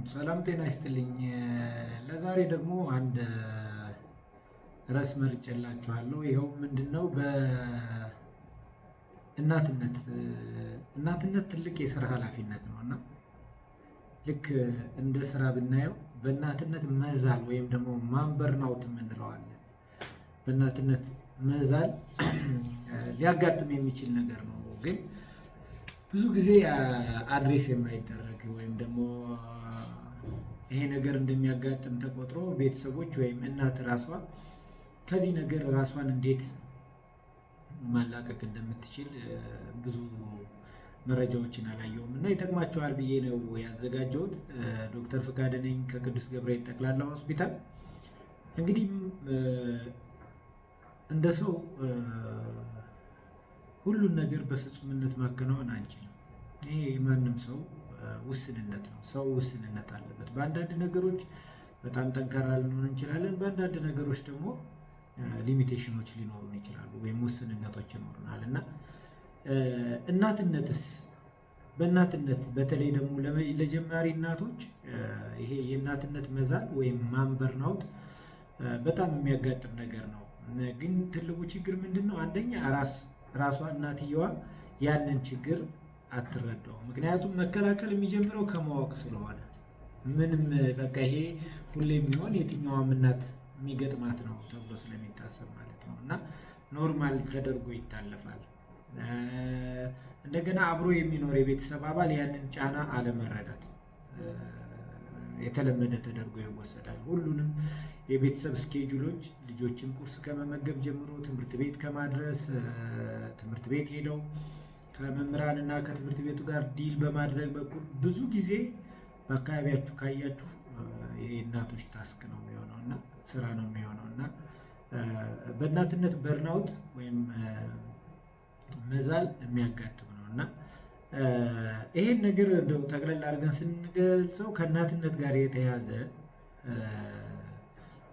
ሰላም ጤና ይስጥልኝ። ለዛሬ ደግሞ አንድ ርዕስ መርጬላችኋለሁ። ይኸው ምንድነው? በእናትነት እናትነት ትልቅ የስራ ኃላፊነት ነው እና ልክ እንደ ስራ ብናየው በእናትነት መዛል ወይም ደግሞ ማንበርናውት የምንለው አለ። በእናትነት መዛል ሊያጋጥም የሚችል ነገር ነው። ግን ብዙ ጊዜ አድሬስ የማይደረግ ወይም ደግሞ ይሄ ነገር እንደሚያጋጥም ተቆጥሮ ቤተሰቦች ወይም እናት ራሷ ከዚህ ነገር ራሷን እንዴት ማላቀቅ እንደምትችል ብዙ መረጃዎችን አላየሁም እና ይጠቅማቸዋል ብዬ ነው ያዘጋጀሁት። ዶክተር ፍቃደ ነኝ ከቅዱስ ገብርኤል ጠቅላላ ሆስፒታል። እንግዲህ እንደ ሰው ሁሉን ነገር በፍጹምነት ማከናወን አንችልም። ይሄ የማንም ሰው ውስንነት ነው። ሰው ውስንነት አለበት። በአንዳንድ ነገሮች በጣም ጠንካራ ልንሆን እንችላለን። በአንዳንድ ነገሮች ደግሞ ሊሚቴሽኖች ሊኖሩን ይችላሉ ወይም ውስንነቶች ይኖሩናል እና እናትነትስ በእናትነት በተለይ ደግሞ ለጀማሪ እናቶች ይሄ የእናትነት መዛል ወይም ማንበርናውት በጣም የሚያጋጥም ነገር ነው። ግን ትልቁ ችግር ምንድን ነው? አንደኛ ራሷ እናትየዋ ያንን ችግር አትረዳውም። ምክንያቱም መከላከል የሚጀምረው ከማወቅ ስለሆነ ምንም በቃ ይሄ ሁሌ የሚሆን የትኛዋም እናት የሚገጥማት ነው ተብሎ ስለሚታሰብ ማለት ነው እና ኖርማል ተደርጎ ይታለፋል። እንደገና አብሮ የሚኖር የቤተሰብ አባል ያንን ጫና አለመረዳት የተለመደ ተደርጎ ይወሰዳል። ሁሉንም የቤተሰብ ስኬጁሎች ልጆችን ቁርስ ከመመገብ ጀምሮ ትምህርት ቤት ከማድረስ ትምህርት ቤት ሄደው ከመምህራን እና ከትምህርት ቤቱ ጋር ዲል በማድረግ በኩል ብዙ ጊዜ በአካባቢያችሁ ካያችሁ የእናቶች ታስክ ነው የሚሆነው እና ስራ ነው የሚሆነው እና በእናትነት በርናውት ወይም መዛል የሚያጋጥም ነው እና ይሄን ነገር እንደው ጠቅለል አድርገን ስንገልጸው ከእናትነት ጋር የተያዘ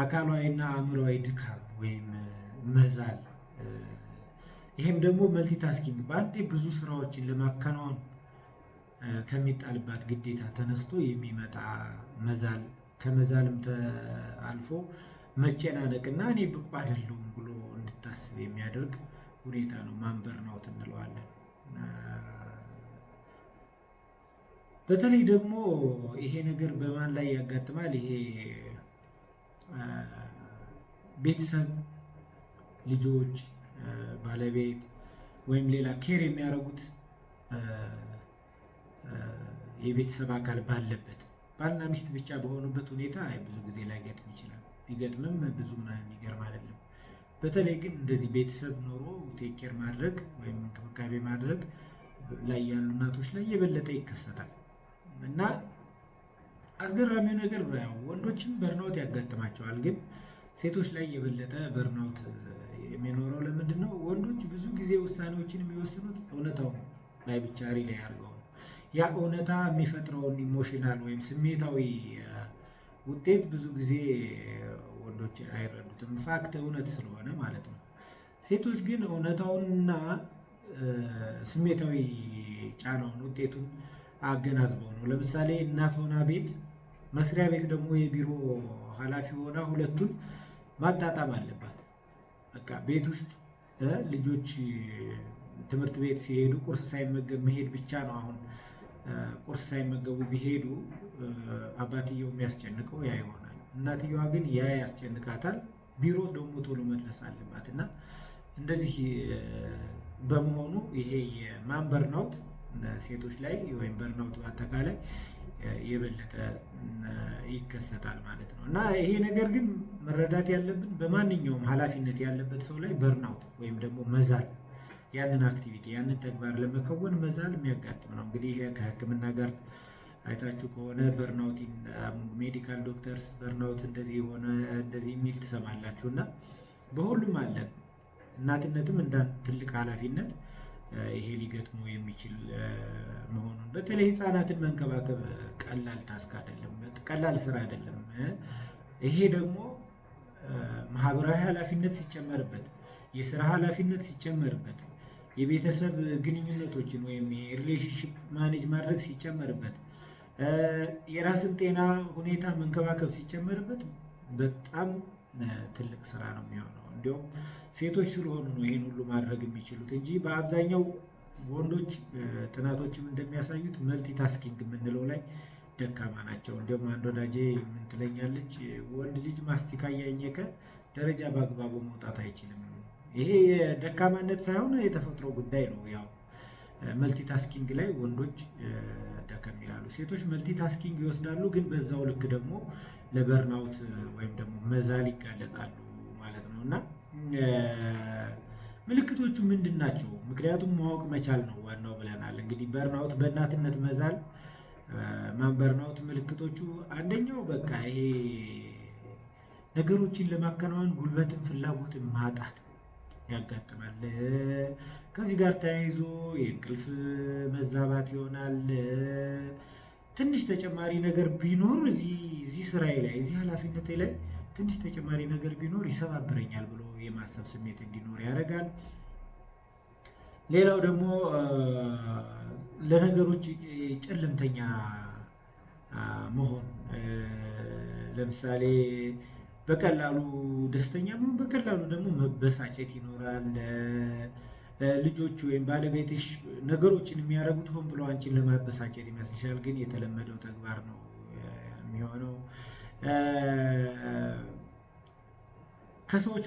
አካላዊና አእምሮአዊ ድካም ወይም መዛል፣ ይሄም ደግሞ መልቲታስኪንግ በአንዴ ብዙ ስራዎችን ለማከናወን ከሚጣልባት ግዴታ ተነስቶ የሚመጣ መዛል፣ ከመዛልም አልፎ መጨናነቅና እኔ ብቁ አይደለሁም ብሎ እንድታስብ የሚያደርግ ሁኔታ ነው። ማንበርናውት እንለዋለን። በተለይ ደግሞ ይሄ ነገር በማን ላይ ያጋጥማል? ይሄ ቤተሰብ፣ ልጆች፣ ባለቤት ወይም ሌላ ኬር የሚያደርጉት የቤተሰብ አካል ባለበት ባልና ሚስት ብቻ በሆኑበት ሁኔታ ብዙ ጊዜ ላይገጥም ይችላል። ቢገጥምም ብዙም የሚገርም አይደለም። በተለይ ግን እንደዚህ ቤተሰብ ኖሮ ቴክ ኬር ማድረግ ወይም እንክብካቤ ማድረግ ላይ ያሉ እናቶች ላይ የበለጠ ይከሰታል እና አስገራሚው ነገር ያው ወንዶችም በርናውት ያጋጥማቸዋል። ግን ሴቶች ላይ የበለጠ በርናውት የሚኖረው ለምንድን ነው? ወንዶች ብዙ ጊዜ ውሳኔዎችን የሚወስኑት እውነታው ላይ ብቻ ሪላይ አድርገው ነው። ያ እውነታ የሚፈጥረውን ኢሞሽናል ወይም ስሜታዊ ውጤት ብዙ ጊዜ ወንዶች አይረዱትም፣ ፋክት እውነት ስለሆነ ማለት ነው። ሴቶች ግን እውነታውንና ስሜታዊ ጫናውን ውጤቱን አገናዝበው ነው። ለምሳሌ እናት ሆና ቤት፣ መስሪያ ቤት ደግሞ የቢሮ ኃላፊ ሆና ሁለቱን ማጣጣም አለባት። በቃ ቤት ውስጥ ልጆች ትምህርት ቤት ሲሄዱ ቁርስ ሳይመገብ መሄድ ብቻ ነው። አሁን ቁርስ ሳይመገቡ ቢሄዱ አባትየው የሚያስጨንቀው ያ ይሆናል። እናትየዋ ግን ያ ያስጨንቃታል። ቢሮ ደግሞ ቶሎ መድረስ አለባት እና እንደዚህ በመሆኑ ይሄ የማን በርናውት ሴቶች ላይ ወይም በርናውት በአጠቃላይ የበለጠ ይከሰታል ማለት ነው እና ይሄ ነገር ግን መረዳት ያለብን በማንኛውም ኃላፊነት ያለበት ሰው ላይ በርናውት ወይም ደግሞ መዛል ያንን አክቲቪቲ ያንን ተግባር ለመከወን መዛል የሚያጋጥም ነው። እንግዲህ ከሕክምና ጋር አይታችሁ ከሆነ በርናውት ሜዲካል ዶክተርስ በርናውት እንደዚህ የሆነ እንደዚህ የሚል ትሰማላችሁ እና በሁሉም አለ። እናትነትም እንደ ትልቅ ኃላፊነት ይሄ ሊገጥመው የሚችል መሆኑን በተለይ ህፃናትን መንከባከብ ቀላል ታስክ አይደለም፣ ቀላል ስራ አይደለም። ይሄ ደግሞ ማህበራዊ ኃላፊነት ሲጨመርበት፣ የስራ ኃላፊነት ሲጨመርበት፣ የቤተሰብ ግንኙነቶችን ወይም የሪሌሽንሽፕ ማኔጅ ማድረግ ሲጨመርበት የራስን ጤና ሁኔታ መንከባከብ ሲጨመርበት በጣም ትልቅ ስራ ነው የሚሆነው። እንዲሁም ሴቶች ስለሆኑ ነው ይሄን ሁሉ ማድረግ የሚችሉት እንጂ በአብዛኛው ወንዶች ጥናቶችም እንደሚያሳዩት መልቲታስኪንግ የምንለው ላይ ደካማ ናቸው። እንዲሁም አንድ ወዳጄ ምን ትለኛለች፣ ወንድ ልጅ ማስቲካ እያኘከ ደረጃ በአግባቡ መውጣት አይችልም። ይሄ የደካማነት ሳይሆን የተፈጥሮ ጉዳይ ነው። ያው መልቲታስኪንግ ላይ ወንዶች ደከም ይላሉ። ሴቶች መልቲታስኪንግ ይወስዳሉ፣ ግን በዛው ልክ ደግሞ ለበርናውት ወይም ደግሞ መዛል ይጋለጣሉ ማለት ነው። እና ምልክቶቹ ምንድን ናቸው? ምክንያቱም ማወቅ መቻል ነው ዋናው ብለናል። እንግዲህ በርናውት በእናትነት መዛል በርናውት ምልክቶቹ አንደኛው በቃ ይሄ ነገሮችን ለማከናወን ጉልበትን ፍላጎትን ማጣት ያጋጥማል። ከዚህ ጋር ተያይዞ የእንቅልፍ መዛባት ይሆናል። ትንሽ ተጨማሪ ነገር ቢኖር እዚህ ስራዬ ላይ እዚህ ኃላፊነቴ ላይ ትንሽ ተጨማሪ ነገር ቢኖር ይሰባብረኛል ብሎ የማሰብ ስሜት እንዲኖር ያደርጋል። ሌላው ደግሞ ለነገሮች ጨለምተኛ መሆን፣ ለምሳሌ በቀላሉ ደስተኛ መሆን፣ በቀላሉ ደግሞ መበሳጨት ይኖራል። ልጆች ወይም ባለቤትሽ ነገሮችን የሚያደርጉት ሆን ብሎ አንቺን ለማበሳጨት ይመስልሻል፣ ግን የተለመደው ተግባር ነው የሚሆነው። ከሰዎች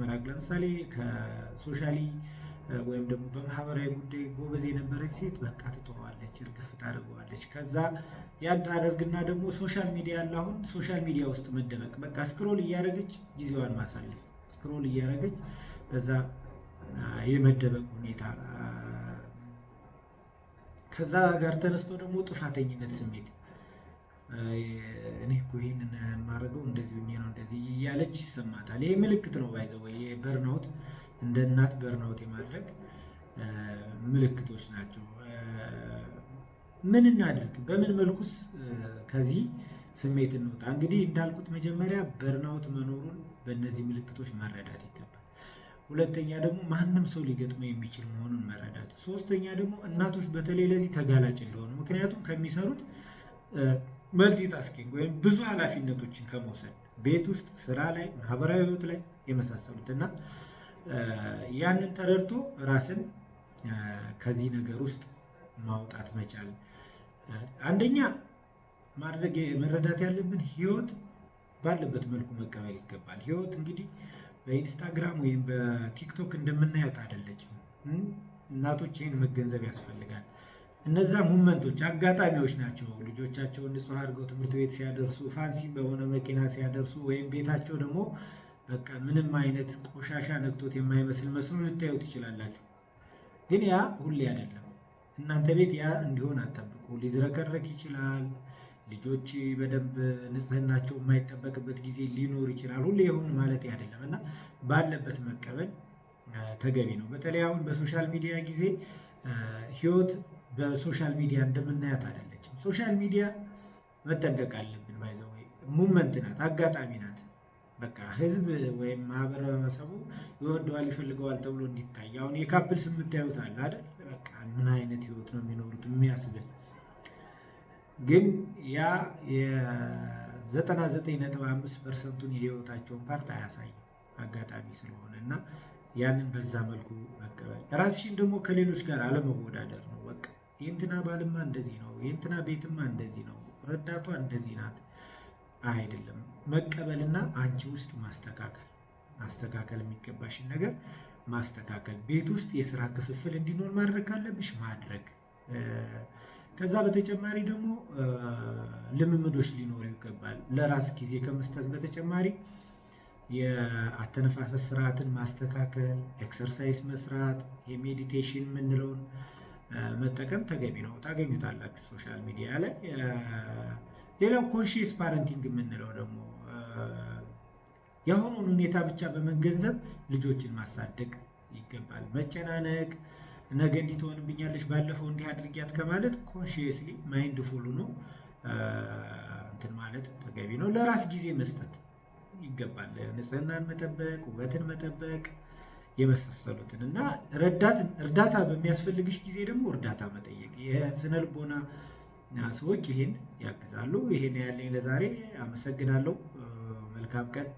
መራቅ ለምሳሌ ከሶሻሊ ወይም ደግሞ በማህበራዊ ጉዳይ ጎበዝ የነበረች ሴት በቃ ትተዋለች፣ እርግፍ ታደርገዋለች። ከዛ ያን ታደርግና ደግሞ ሶሻል ሚዲያ ያለ አሁን ሶሻል ሚዲያ ውስጥ መደበቅ፣ በቃ ስክሮል እያደረገች ጊዜዋን ማሳለፍ፣ ስክሮል እያደረገች በዛ የመደበቅ ሁኔታ። ከዛ ጋር ተነስቶ ደግሞ ጥፋተኝነት ስሜት፣ እኔ እኮ ይሄንን የማደርገው እንደዚህ ነው እንደዚህ እያለች ይሰማታል። ይሄ ምልክት ነው ባይዘው በርናውት እንደ እናት በርናውት የማድረግ ምልክቶች ናቸው። ምን እናድርግ? በምን መልኩስ ከዚህ ስሜት እንውጣ? እንግዲህ እንዳልኩት መጀመሪያ በርናውት መኖሩን በእነዚህ ምልክቶች መረዳት ይገባል። ሁለተኛ ደግሞ ማንም ሰው ሊገጥመው የሚችል መሆኑን መረዳት። ሶስተኛ ደግሞ እናቶች በተለይ ለዚህ ተጋላጭ እንደሆኑ፣ ምክንያቱም ከሚሰሩት መልቲታስኪንግ ወይም ብዙ ኃላፊነቶችን ከመውሰድ ቤት ውስጥ፣ ስራ ላይ፣ ማህበራዊ ህይወት ላይ የመሳሰሉት እና ያንን ተረድቶ ራስን ከዚህ ነገር ውስጥ ማውጣት መቻል። አንደኛ መረዳት ያለብን ህይወት ባለበት መልኩ መቀበል ይገባል። ህይወት እንግዲህ በኢንስታግራም ወይም በቲክቶክ እንደምናያት አይደለችም። እናቶች ይህን መገንዘብ ያስፈልጋል። እነዛ ሙመንቶች አጋጣሚዎች ናቸው። ልጆቻቸውን ንጹህ አድርገው ትምህርት ቤት ሲያደርሱ፣ ፋንሲ በሆነ መኪና ሲያደርሱ፣ ወይም ቤታቸው ደግሞ በቃ ምንም አይነት ቆሻሻ ነክቶት የማይመስል መስሎ ልታዩ ትችላላችሁ። ግን ያ ሁሌ አይደለም። እናንተ ቤት ያ እንዲሆን አጠብቁ። ሊዝረከረክ ይችላል። ልጆች በደንብ ንጽህናቸው የማይጠበቅበት ጊዜ ሊኖር ይችላል። ሁሌ ይሁን ማለት አይደለም እና ባለበት መቀበል ተገቢ ነው። በተለይ አሁን በሶሻል ሚዲያ ጊዜ ህይወት በሶሻል ሚዲያ እንደምናያት አይደለችም። ሶሻል ሚዲያ መጠንቀቅ አለብን። ባይዘው ሙመንት ናት፣ አጋጣሚ ናት። በቃ ህዝብ ወይም ማህበረሰቡ ይወደዋል ይፈልገዋል ተብሎ እንዲታይ። አሁን የካፕልስ የምታዩት አለ አይደል? በቃ ምን አይነት ህይወት ነው የሚኖሩት የሚያስብል፣ ግን ያ የ99.5%ን የህይወታቸውን ፓርት አያሳይም አጋጣሚ ስለሆነ እና ያንን በዛ መልኩ መቀበል። ራስሽን ደግሞ ከሌሎች ጋር አለመወዳደር ነው። በቃ የእንትና ባልማ እንደዚህ ነው፣ የእንትና ቤትማ እንደዚህ ነው፣ ረዳቷ እንደዚህ ናት አይደለም። መቀበልና አንቺ ውስጥ ማስተካከል የሚገባሽን ነገር ማስተካከል። ቤት ውስጥ የስራ ክፍፍል እንዲኖር ማድረግ ካለብሽ ማድረግ። ከዛ በተጨማሪ ደግሞ ልምምዶች ሊኖሩ ይገባል። ለራስ ጊዜ ከመስጠት በተጨማሪ የአተነፋፈስ ስርዓትን ማስተካከል፣ ኤክሰርሳይዝ መስራት፣ የሜዲቴሽን የምንለውን መጠቀም ተገቢ ነው። ታገኙታላችሁ ሶሻል ሚዲያ ላይ። ሌላው ኮንሺየስ ፓረንቲንግ የምንለው ደግሞ የአሁኑን ሁኔታ ብቻ በመገንዘብ ልጆችን ማሳደግ ይገባል። መጨናነቅ፣ ነገ እንዲህ ትሆንብኛለች፣ ባለፈው እንዲህ አድርጊያት ከማለት ኮንሺየስሊ ማይንድፉል ነው እንትን ማለት ተገቢ ነው። ለራስ ጊዜ መስጠት ይገባል። ንጽህናን መጠበቅ፣ ውበትን መጠበቅ የመሳሰሉትን እና እርዳታ በሚያስፈልግሽ ጊዜ ደግሞ እርዳታ መጠየቅ። የስነ ልቦና ሰዎች ይሄን ያግዛሉ። ይሄን ያለኝ ለዛሬ አመሰግናለሁ። መልካም ቀን